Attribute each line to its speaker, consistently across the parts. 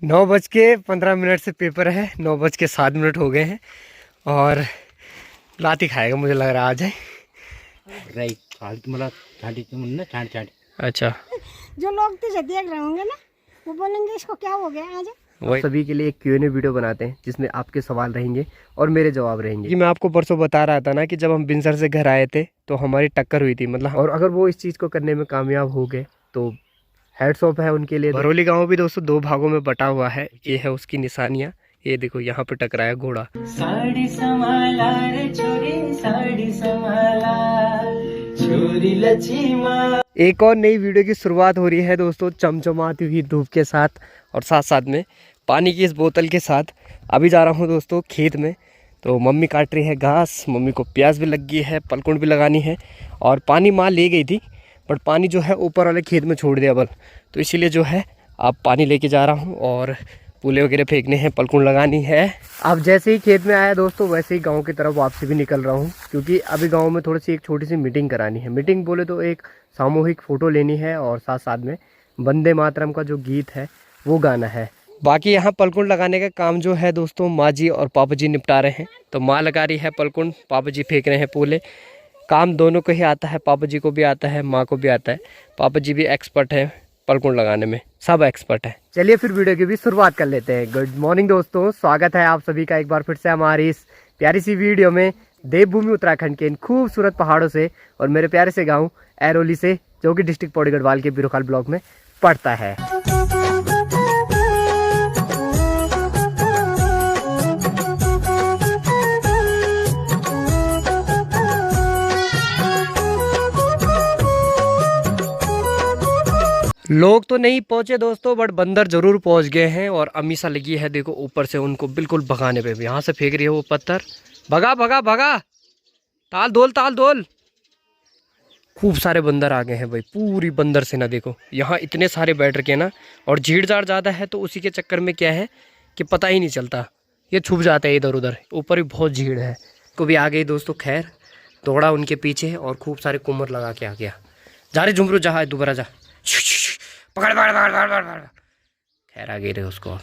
Speaker 1: 9:15 से पेपर है। 9:07 हो गए हैं और लाती खाएगा मुझे लग रहा आज है। अच्छा,
Speaker 2: जो लोग तुझे देख रहे होंगे ना वो बोलेंगे इसको क्या हो गया आज।
Speaker 1: वही सभी के लिए एक Q&A वीडियो बनाते हैं जिसमें आपके सवाल रहेंगे और मेरे जवाब रहेंगे। कि मैं आपको परसों बता रहा था ना कि जब हम बिनसर से घर आए थे तो हमारी टक्कर हुई थी, मतलब, और अगर वो इस चीज़ को करने में कामयाब हो गए तो हेड्स ऑफ है उनके लिए। भरोली गांव भी दोस्तों 2 भागों में बटा हुआ है। ये है उसकी निशानियां। ये देखो यहाँ पे टकराया घोड़ा।
Speaker 3: साड़ी संभाला रे छोरी, साड़ी संभाला छोरी लचीमा।
Speaker 1: एक और नई वीडियो की शुरुआत हो रही है दोस्तों, चमचमाती हुई धूप के साथ और साथ साथ में पानी की इस बोतल के साथ। अभी जा रहा हूँ दोस्तों खेत में, तो मम्मी काट रही है घास। मम्मी को प्याज भी लग गई है, पलकुंड भी लगानी है और पानी माँ ले गई थी, बट पानी जो है ऊपर वाले खेत में छोड़ दिया बल, तो इसीलिए जो है अब पानी लेके जा रहा हूँ और पूले वगैरह फेंकने हैं, पलकुंड लगानी है। अब जैसे ही खेत में आया दोस्तों वैसे ही गांव की तरफ वापसी भी निकल रहा हूँ, क्योंकि अभी गांव में थोड़ी सी एक छोटी सी मीटिंग करानी है। मीटिंग बोले तो एक सामूहिक फ़ोटो लेनी है और साथ साथ में वंदे मातरम का जो गीत है वो गाना है। बाकी यहाँ पलकुंड लगाने का काम जो है दोस्तों माँ जी और पापा जी निपटा रहे हैं। तो माँ लगा रही है पलकुंड, पापा जी फेंक रहे हैं पूले। काम दोनों को ही आता है, पापा जी को भी आता है, माँ को भी आता है। पापा जी भी एक्सपर्ट है पलकुंड लगाने में, सब एक्सपर्ट है। चलिए फिर वीडियो की भी शुरुआत कर लेते हैं। गुड मॉर्निंग दोस्तों, स्वागत है आप सभी का एक बार फिर से हमारी इस प्यारी सी वीडियो में देवभूमि उत्तराखंड के इन खूबसूरत पहाड़ों से और मेरे प्यारे से गाँव ऐरोली से, जो कि डिस्ट्रिक्ट पौड़ी गढ़वाल के बिरोखाल ब्लॉक में पड़ता है। लोग तो नहीं पहुंचे दोस्तों, बट बंदर जरूर पहुंच गए हैं और अमीसा लगी है देखो ऊपर से उनको बिल्कुल भगाने पे। यहाँ से फेंक रही है वो पत्थर। भगा भगा भगा, ताल दोल ताल दोल। खूब सारे बंदर आ गए हैं भाई, पूरी बंदर सेना देखो। यहाँ इतने सारे बैठ रखे हैं ना, और झीड़ झाड़ ज़्यादा है तो उसी के चक्कर में क्या है कि पता ही नहीं चलता, ये छुप जाते हैं इधर उधर। ऊपर भी बहुत झीड़ है। को भी आ गई दोस्तों, खैर दौड़ा उनके पीछे और खूब सारे कुमर लगा के आ गया। जा रे झुमरू, जहा दोबारा जा, पकड़ पकड़ पकड़ पकड़ पकड़। खैर आ गई रहे उसको।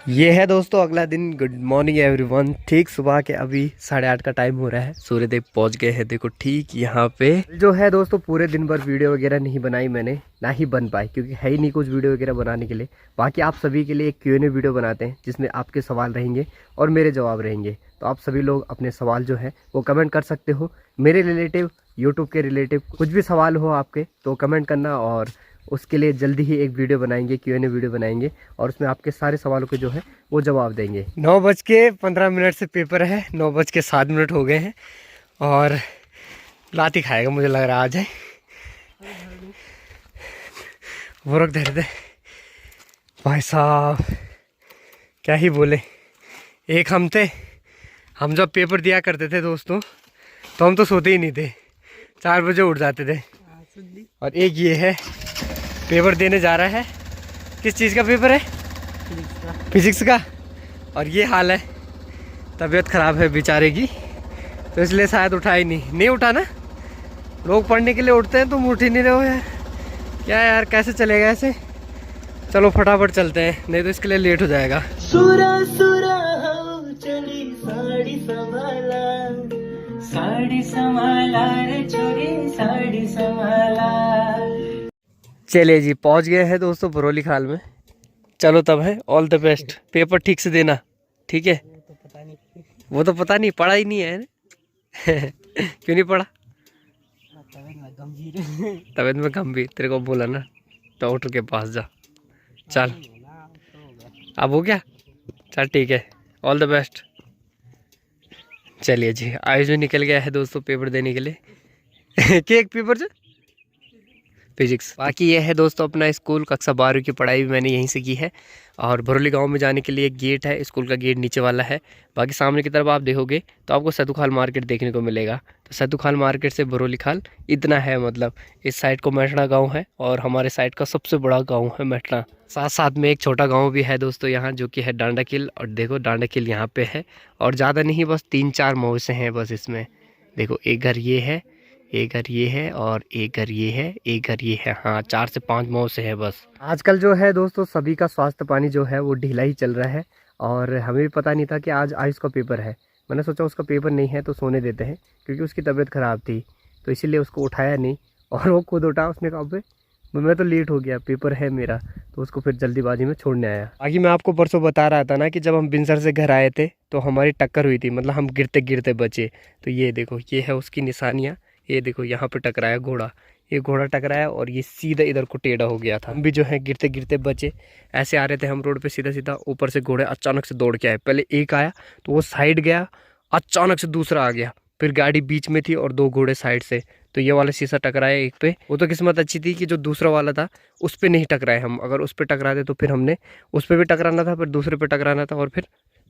Speaker 1: ये है दोस्तों अगला दिन। Good morning everyone. ठीक सुबह के अभी 8:30 का टाइम हो रहा है। सूर्यदेव पहुंच गए हैं देखो ठीक यहाँ पे। जो है दोस्तों पूरे दिन भर वीडियो वगैरह नहीं बनाई मैंने, ना ही बन पाई, क्योंकि है ही नहीं कुछ वीडियो वगैरह बनाने के लिए। बाकी आप सभी के लिए एक Q&A वीडियो बनाते हैं जिसमें आपके सवाल रहेंगे और मेरे जवाब रहेंगे। तो आप सभी लोग अपने सवाल जो है वो कमेंट कर सकते हो। मेरे रिलेटिव, यूट्यूब के रिलेटिव कुछ भी सवाल हो आपके तो कमेंट करना, और उसके लिए जल्दी ही एक वीडियो बनाएंगे, Q&A वीडियो बनाएंगे और उसमें आपके सारे सवालों के जो है वो जवाब देंगे। 9:15 से पेपर है। 9:07 हो गए हैं और लाती खाएगा मुझे लग रहा आज है। वो रख दे रहे थे भाई साहब, क्या ही बोले। एक हम थे, हम जब पेपर दिया करते थे दोस्तों तो हम तो सोते ही नहीं थे, 4 बजे उठ जाते थे। और एक ये है पेपर देने जा रहा है। किस चीज़ का पेपर है? फिजिक्स का। और ये हाल है, तबीयत ख़राब है बेचारे की, तो इसलिए शायद उठा ही नहीं उठा ना। लोग पढ़ने के लिए उठते हैं, तुम उठ ही नहीं रहे हो यार। क्या यार, कैसे चलेगा ऐसे? चलो फटाफट चलते हैं, नहीं तो इसके लिए लेट हो जाएगा।
Speaker 3: सुरा सुरा हो चली साड़ी संभाला, साड़ी संभाला रे छोरी, साड़ी संभाला।
Speaker 1: चलिए जी पहुंच गए हैं दोस्तों भरोली खाल में। चलो तब है, ऑल द बेस्ट। पेपर ठीक से देना, ठीक है? वो तो पता नहीं, पढ़ा ही नहीं है। क्यों नहीं पढ़ा? तबीयत में गंभीर, तेरे को बोला ना डॉक्टर के पास जा। चल अब हो गया, चल ठीक है, ऑल द बेस्ट। चलिए जी आयुष भी निकल गया है दोस्तों पेपर देने के लिए। एक पेपर जो फिजिक्स। बाकी ये है दोस्तों अपना स्कूल। कक्षा 12वीं की पढ़ाई भी मैंने यहीं से की है। और भरोली गांव में जाने के लिए एक गेट है, स्कूल का गेट नीचे वाला है। बाकी सामने की तरफ आप देखोगे तो आपको सैतुखाल मार्केट देखने को मिलेगा। तो सैतुखाल मार्केट से भरोली खाल इतना है, मतलब इस साइड को मेटना गाँव है और हमारे साइड का सबसे बड़ा गाँव है मेटना। साथ साथ में एक छोटा गाँव भी है दोस्तों यहाँ, जो कि है डांडा किल। और देखो डांडा किल यहाँ पे है, और ज़्यादा नहीं, बस 3-4 मौसे हैं बस इसमें। देखो एक घर ये है, एक घर ये है और एक घर ये है, एक घर ये है। हाँ 4 से 5 मौ से है बस। आजकल जो है दोस्तों सभी का स्वास्थ्य पानी जो है वो ढीला ही चल रहा है और हमें भी पता नहीं था कि आज आयुष का पेपर है। मैंने सोचा उसका पेपर नहीं है तो सोने देते हैं, क्योंकि उसकी तबीयत ख़राब थी तो इसीलिए उसको उठाया नहीं। और वो खुद उठा, उसने कहा भाई मैं तो लेट हो गया, पेपर है मेरा, तो उसको फिर जल्दीबाजी में छोड़ने आया। आगे मैं आपको परसों बता रहा था ना कि जब हम बिनसर से घर आए थे तो हमारी टक्कर हुई थी, मतलब हम गिरते गिरते बचे। तो ये देखो ये है उसकी निशानियाँ। ये देखो यहाँ पे टकराया घोड़ा, ये घोड़ा टकराया और ये सीधा इधर को टेढ़ा हो गया था। हम भी जो है गिरते गिरते बचे। ऐसे आ रहे थे हम रोड पे सीधा सीधा, ऊपर से घोड़े अचानक से दौड़ के आए। पहले एक आया तो वो साइड गया, अचानक से दूसरा आ गया, फिर गाड़ी बीच में थी और 2 घोड़े साइड से। तो ये वाला शीशा टकराया एक पे। वो तो किस्मत अच्छी थी कि जो दूसरा वाला था उस पे नहीं टकराए हम। अगर उस पे टकराते तो फिर हमने उस पे भी टकराना था, फिर दूसरे पे टकराना था और फिर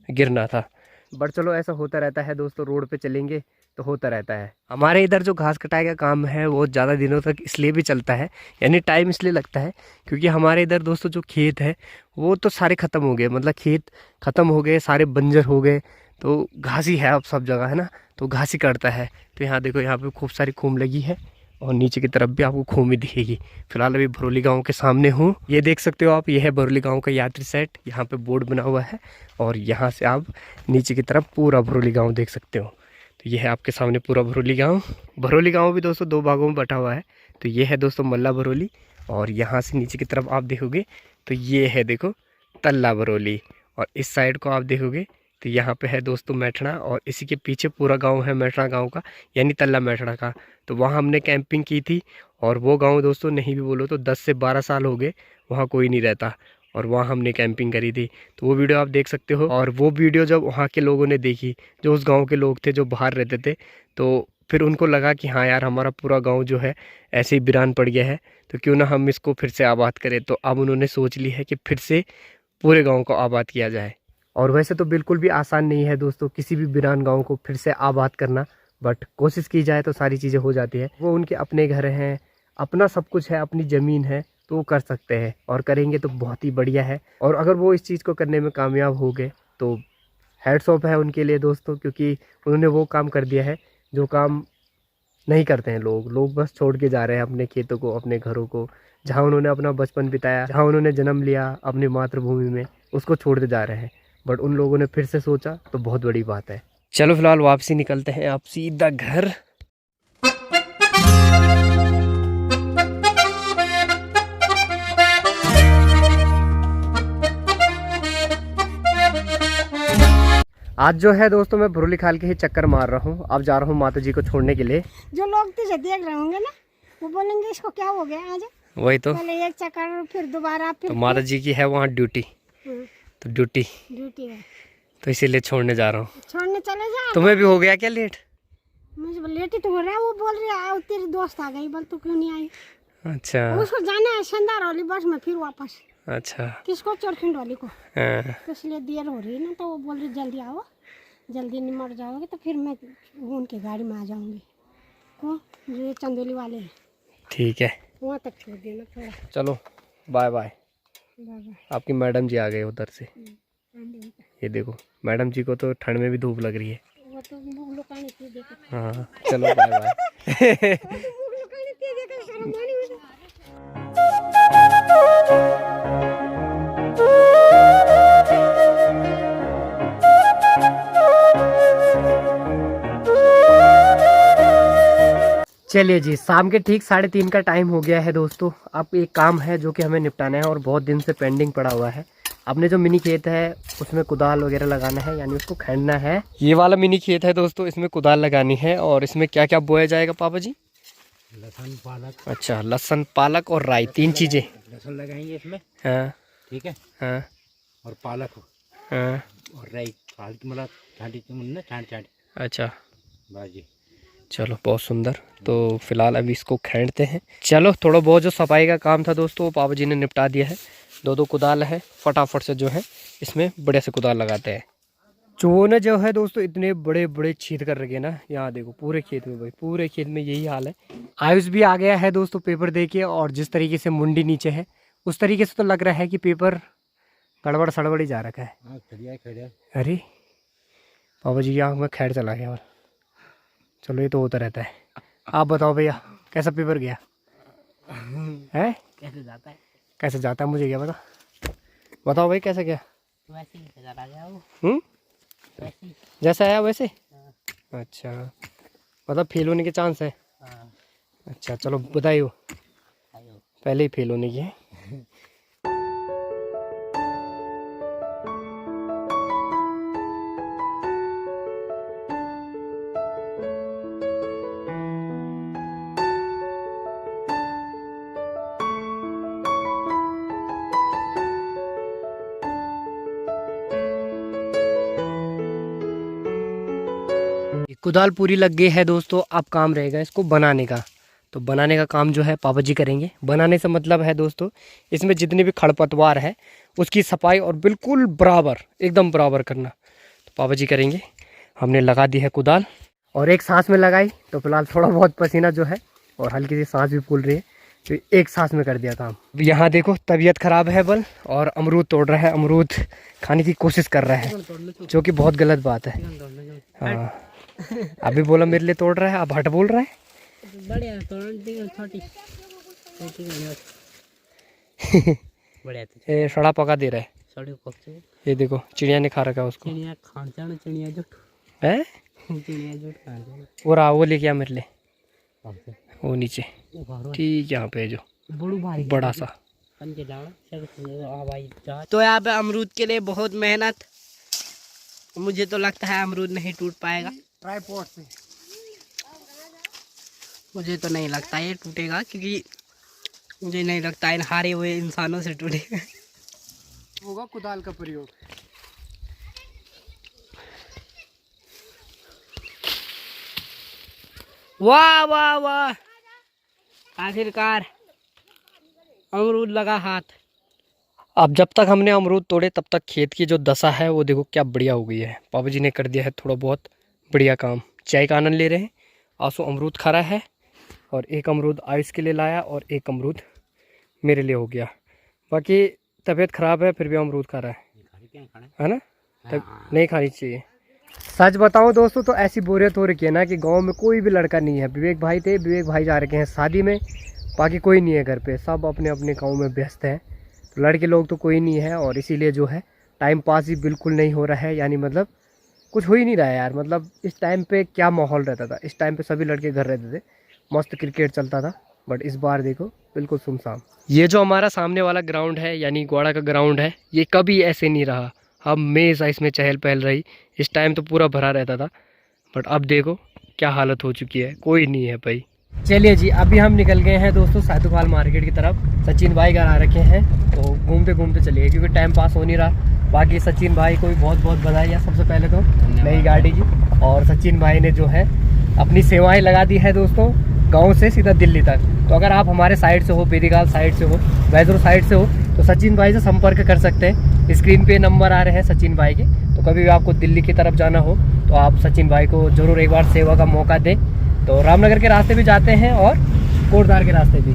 Speaker 1: गिरना था। बट चलो ऐसा होता रहता है दोस्तों, रोड पे चलेंगे तो होता रहता है। हमारे इधर जो घास कटाई का काम है वो ज़्यादा दिनों तक इसलिए भी चलता है, यानी टाइम इसलिए लगता है क्योंकि हमारे इधर दोस्तों जो खेत है वो तो सारे ख़त्म हो गए, मतलब खेत ख़त्म हो गए, सारे बंजर हो गए। तो घास ही है अब सब जगह, है ना, तो घास ही करता है। तो यहाँ देखो यहाँ पे खूब सारी खूम लगी है और नीचे की तरफ भी आपको खूम ही दिखेगी। फिलहाल अभी भरोली गांव के सामने हूँ, ये देख सकते हो आप, ये है भरोली गांव का यात्री सेट। यहाँ पे बोर्ड बना हुआ है और यहाँ से आप नीचे की तरफ पूरा भरोली गांव देख सकते हो। तो ये है आपके सामने पूरा भरोली गांव। भरोली गांव भी दोस्तों 2 भागों में बटा हुआ है। तो ये है दोस्तों मल्ला भरोली और यहाँ से नीचे की तरफ आप देखोगे तो ये है देखो तल्ला भरोली, और इस साइड को आप देखोगे तो यहाँ पे है दोस्तों मैठड़ा, और इसी के पीछे पूरा गांव है मैठड़ा गांव का, यानी तल्ला मैठड़ा का। तो वहाँ हमने कैंपिंग की थी और वो गांव दोस्तों नहीं भी बोलो तो 10 से 12 साल हो गए वहाँ कोई नहीं रहता, और वहाँ हमने कैंपिंग करी थी। तो वो वीडियो आप देख सकते हो। और वो वीडियो जब वहाँ के लोगों ने देखी, जो उस गाँव के लोग थे जो बाहर रहते थे, तो फिर उनको लगा कि हाँ यार हमारा पूरा गाँव जो है ऐसे ही वीरान पड़ गया है, तो क्यों ना हम इसको फिर से आबाद करें। तो अब उन्होंने सोच ली है कि फिर से पूरे गाँव को आबाद किया जाए। और वैसे तो बिल्कुल भी आसान नहीं है दोस्तों किसी भी वीरान गांव को फिर से आबाद करना, बट कोशिश की जाए तो सारी चीज़ें हो जाती है। वो उनके अपने घर हैं, अपना सब कुछ है, अपनी ज़मीन है, तो वो कर सकते हैं और करेंगे तो बहुत ही बढ़िया है। और अगर वो इस चीज़ को करने में कामयाब हो गए तो हैट्स ऑफ है उनके लिए दोस्तों, क्योंकि उन्होंने वो काम कर दिया है जो काम नहीं करते हैं लोग बस छोड़ के जा रहे हैं अपने खेतों को, अपने घरों को, जहाँ उन्होंने अपना बचपन बिताया, जहाँ उन्होंने जन्म लिया अपनी मातृभूमि में, उसको छोड़ते जा रहे हैं। बट उन लोगों ने फिर से सोचा तो बहुत बड़ी बात है। चलो फिलहाल वापसी निकलते हैं, आप सीधा घर। आज जो है दोस्तों मैं भरोली खाल के ही चक्कर मार रहा हूँ। अब जा रहा हूँ माता जी को छोड़ने के लिए।
Speaker 2: जो लोग तुझे देख रहे होंगे ना वो बोलेंगे इसको क्या हो गया आज।
Speaker 1: वही तो,
Speaker 2: पहले एक चक्कर फिर दोबारा फिर
Speaker 1: तो माता जी की है वहाँ ड्यूटी, तो ड्यूटी
Speaker 2: है,
Speaker 1: तो इसीलिए छोड़ने जा रहा हूँ।
Speaker 2: छोड़ने चले जा।
Speaker 1: तुम्हें भी हो गया क्या लेट?
Speaker 2: मुझे लेट ही तो हो रहा है। वो बोल रही है तेरी दोस्त आ गई, बोल तू क्यों नहीं आई।
Speaker 1: अच्छा
Speaker 2: उसको जाना है शानदार वाली बस में फिर वापस।
Speaker 1: अच्छा,
Speaker 2: किसको? चरखंड वाली को।
Speaker 1: हाँ।
Speaker 2: तो इसलिए देर हो रही है ना, तो वो बोल रही जल्दी आओ, जल्दी निमट जाओगे तो फिर मैं उनके गाड़ी में आ जाऊंगी। को जो ये चंदोली वाले हैं
Speaker 1: ठीक है,
Speaker 2: वहाँ तक छोड़ देना थोड़ा।
Speaker 1: चलो बाय बाय।
Speaker 2: बाबा
Speaker 1: आपकी मैडम जी आ गए उधर से। ये देखो मैडम जी को तो ठंड में भी धूप लग रही है।
Speaker 2: वो तो मुँह लुकाने के देखो।
Speaker 1: हाँ चलो बाय बाय।
Speaker 2: मुँह लुकाने के देखो, शर्म आनी मुझे। चलिए जी, शाम के ठीक 3:30 का टाइम हो गया है दोस्तों। अब एक काम है जो कि हमें निपटाना है और बहुत दिन से पेंडिंग पड़ा हुआ है। अपने जो मिनी खेत है उसमें कुदाल वगैरह लगाना है, यानी उसको खड़ना है। ये वाला मिनी खेत है दोस्तों, इसमें कुदाल लगानी है। और इसमें क्या क्या बोया जाएगा पापा जी?
Speaker 3: लहसुन पालक।
Speaker 1: अच्छा, लहसुन पालक और राई, 3 चीज़ें।
Speaker 3: लहसुन लगाएंगे इसमें,
Speaker 1: हाँ
Speaker 3: ठीक है,
Speaker 1: हाँ
Speaker 3: और पालक
Speaker 1: हाँ।
Speaker 3: और राई, पालक मतलब छांट
Speaker 1: अच्छा
Speaker 3: बाजी।
Speaker 1: चलो बहुत सुंदर। तो फिलहाल अभी इसको खींचते हैं। चलो थोड़ा बहुत जो सफाई का काम था दोस्तों वो पापा जी ने निपटा दिया है। 2 कुदाल है, फटाफट से जो है इसमें बड़े से कुदाल लगाते हैं। चूहों ने जो है दोस्तों इतने बड़े बड़े छेद कर रखे ना, यहाँ देखो पूरे खेत में, भाई पूरे खेत में यही हाल है। आयुष भी आ गया है दोस्तों पेपर दे के, और जिस तरीके से मुंडी नीचे है उस तरीके से तो लग रहा है कि पेपर गड़बड़ सड़बड़ ही जा रखा है। अरे पापा जी की आँख में खैर चला गया। और चलो ये तो होता रहता है।
Speaker 2: आप बताओ भैया कैसा पेपर गया है?
Speaker 1: कैसे जाता है?
Speaker 2: कैसे जाता है मुझे क्या पता। बताओ भाई कैसे गया?
Speaker 1: वैसे ही चला गया वो। वैसे ही।
Speaker 2: जैसा आया वैसे? अच्छा, मतलब फेल होने के चांस है?
Speaker 1: हाँ।
Speaker 2: अच्छा चलो बताइए,
Speaker 1: आयो।
Speaker 2: पहले ही फेल होने की है। कुदाल पूरी लग गई है दोस्तों, अब काम रहेगा इसको बनाने का। तो बनाने का काम जो है पापा जी करेंगे। बनाने से मतलब है दोस्तों, इसमें जितनी भी खड़पतवार है उसकी सफाई और बिल्कुल बराबर, एकदम बराबर करना तो पापा जी करेंगे। हमने लगा दी है कुदाल और एक सांस में लगाई, तो फिलहाल थोड़ा बहुत पसीना जो है और हल्की सी सांस भी फूल रही है, तो एक सांस में कर दिया काम। यहाँ देखो तबीयत खराब है बल, और अमरूद तोड़ रहा है, अमरूद खाने की कोशिश कर रहा है, जो कि बहुत गलत बात है। हाँ, अभी बोला मेरे लिए तोड़ रहा है, अब हट बोल रहा है।
Speaker 1: बढ़िया छोटी बढ़िया
Speaker 2: ये सड़ा पका दे रहा है।
Speaker 1: सड़ी पक्षी
Speaker 2: ये देखो चिड़िया ने खा रखा है उसको।
Speaker 1: चिड़िया खान जाना, चिड़िया जो
Speaker 2: है
Speaker 1: चिड़िया जो खान जाना।
Speaker 2: वो रहा, वो लेके आ मेरे लिए,
Speaker 1: कौन से?
Speaker 2: वो नीचे
Speaker 1: वो घरों
Speaker 2: ठीक यहाँ पे जो
Speaker 1: बड़ू भारी
Speaker 2: बड़ा सा।
Speaker 1: पंजे डाला आ भाई जा। तो यहाँ पे अमरूद के लिए बहुत मेहनत। मुझे तो लगता है अमरूद नहीं टूट पाएगा
Speaker 2: ट्राइपॉड से।
Speaker 1: मुझे तो नहीं लगता ये टूटेगा, क्योंकि मुझे नहीं लगता इन हारे हुए इंसानों से टूटेगा।
Speaker 2: होगा कुदाल का प्रयोग।
Speaker 1: वाह वाह वाह, आखिरकार अमरूद लगा हाथ।
Speaker 2: अब जब तक हमने अमरूद तोड़े तब तक खेत की जो दशा है वो देखो क्या बढ़िया हो गई है। पापा जी ने कर दिया है थोड़ा बहुत बढ़िया काम। चाय का आनंद ले रहे हैं। आंसू अमरूद खा रहा है, और एक अमरूद आयुष के लिए लाया और एक अमरूद मेरे लिए हो गया। बाकी तबीयत ख़राब है फिर भी अमरूद खा रहा है ना? तब नहीं खानी चाहिए। सच बताऊं दोस्तों तो ऐसी बोरियत हो रखी है ना कि गांव में कोई भी लड़का नहीं है। विवेक भाई थे, विवेक भाई जा रखे हैं शादी में, बाकी कोई नहीं है घर पे, सब अपने अपने गाँव में व्यस्त हैं। तो लड़के लोग तो कोई नहीं है, और इसीलिए जो है टाइम पास ही बिल्कुल नहीं हो रहा है। यानी मतलब कुछ हो ही नहीं रहा है यार। मतलब इस टाइम पे क्या माहौल रहता था, इस टाइम पे सभी लड़के घर रहते थे, मस्त क्रिकेट चलता था। बट इस बार देखो बिल्कुल सुनसान। ये जो हमारा सामने वाला ग्राउंड है यानी ग्वाड़ा का ग्राउंड है, ये कभी ऐसे नहीं रहा। हमेशा इसमें चहल पहल रही। इस टाइम तो पूरा भरा रहता था, बट अब देखो क्या हालत हो चुकी है, कोई नहीं है भाई। चलिए जी, अभी हम निकल गए हैं दोस्तों साधुखाल मार्केट की तरफ। सचिन भाई घर आ रखे हैं, तो घूमते घूमते चलिए क्योंकि टाइम पास हो नहीं रहा। बाकी सचिन भाई को भी बहुत बहुत बधाई है सबसे पहले तो नई गाड़ी की। और सचिन भाई ने जो है अपनी सेवाएं लगा दी है दोस्तों, गांव से सीधा दिल्ली तक। तो अगर आप हमारे साइड से हो, बेरीगाल साइड से हो, वैजरू साइड से हो, तो सचिन भाई से संपर्क कर सकते हैं। स्क्रीन पे नंबर आ रहे हैं सचिन भाई के। तो कभी भी आपको दिल्ली की तरफ जाना हो तो आप सचिन भाई को ज़रूर एक बार सेवा का मौका दें। तो रामनगर के रास्ते भी जाते हैं और कोटद्वार के रास्ते भी,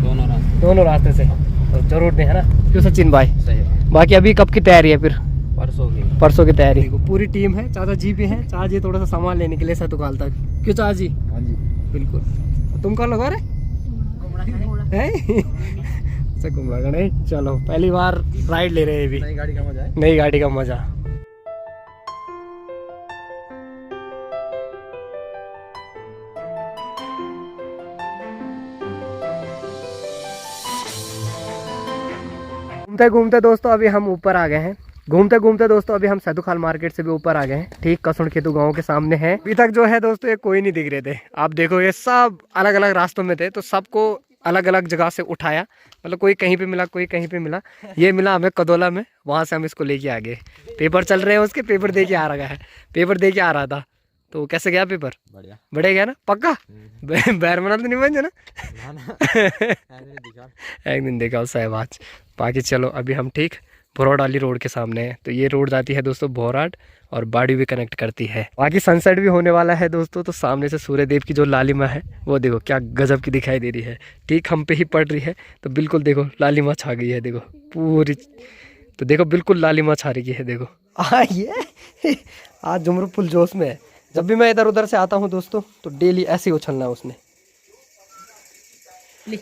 Speaker 2: दोनों रास्ते से, तो जरूर दें, है ना? क्यों सचिन भाई?
Speaker 3: सही।
Speaker 2: बाकी अभी कब की तैयारी है? फिर
Speaker 3: परसों
Speaker 2: की तैयारी। पूरी टीम है, चाचा जी भी हैं। चाचा जी थोड़ा सा सामान लेने के लिए साधुखाल तक। क्यों चाचा जी?
Speaker 3: हाँ जी
Speaker 2: बिल्कुल। तुम कहाँ लगा रहे अच्छा घूमरा गणे। चलो पहली बार राइड ले रहे हैं भी।
Speaker 3: नई गाड़ी का मजा है।
Speaker 2: नई गाड़ी का मजा। घूमते घूमते दोस्तों अभी हम ऊपर आ गए हैं। घूमते घूमते दोस्तों अभी हम साधुखाल मार्केट से भी ऊपर आ गए हैं। ठीक कसुण खेतु गांव के सामने है। अभी तक जो है दोस्तों ये कोई नहीं दिख रहे थे। आप देखो ये सब अलग अलग रास्तों में थे, तो सबको अलग अलग जगह से उठाया। मतलब कोई कहीं पे मिला, कोई कहीं पे मिला। ये मिला हमें कदोला में, वहाँ से हम इसको लेके आ गए। पेपर चल रहे हैं उसके, पेपर दे के आ रहा है, पेपर दे के आ रहा था। तो कैसे गया पेपर?
Speaker 3: बढ़िया।
Speaker 2: बढ़िया गया ना? पक्का? बैर मना तो नहीं बन जाना। एक दिन देखा उस सहबाज। बाकी चलो अभी हम ठीक भोराडाली रोड के सामने है। तो ये रोड जाती है दोस्तों भोराड और बाड़ी भी कनेक्ट करती है। बाकी सनसेट भी होने वाला है दोस्तों। तो सामने से सूर्यदेव की जो लालिमा है वो देखो क्या गजब की दिखाई दे रही है। ठीक हम पे ही पड़ रही है, तो बिल्कुल देखो लालिमा छा गई है। देखो पूरी, तो देखो बिल्कुल लालिमा छा रही है। देखो ये आज जुमरू फुल जोश में है। जब भी मैं इधर उधर से आता हूँ दोस्तों तो डेली ऐसे ही उछलना है उसने। ले